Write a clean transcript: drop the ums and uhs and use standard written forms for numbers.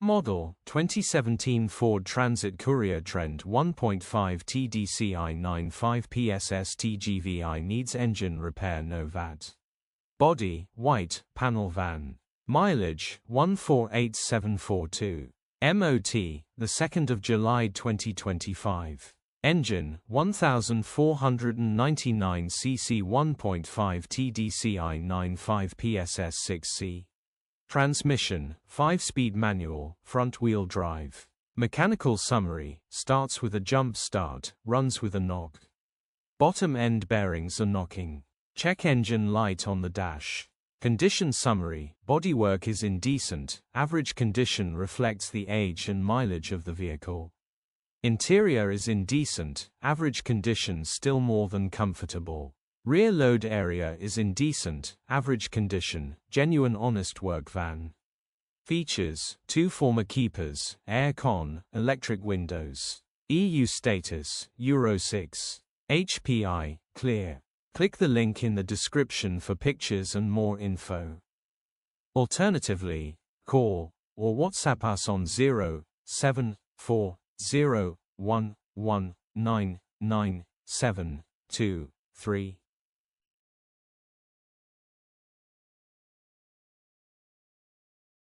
Model, 2017 Ford Transit Courier Trend 1.5 TDCI 95 PS STGVI needs engine repair no VAT. Body, white, panel van. Mileage, 148742. MOT, the 2nd of July 2025. Engine, 1499 cc 1.5 TDCI 95 PSS 6C. Transmission, 5-speed manual, front-wheel drive. Mechanical summary, starts with a jump start, runs with a knock. Bottom end bearings are knocking. Check engine light on the dash. Condition summary, bodywork is indecent, average condition reflects the age and mileage of the vehicle. Interior is indecent, average condition still more than comfortable. Rear load area is indecent, average condition, genuine honest work van. Features, 2 former keepers, air con, electric windows. EU status, Euro 6. HPI, clear. Click the link in the description for pictures and more info. Alternatively, call or WhatsApp us on 07401199723.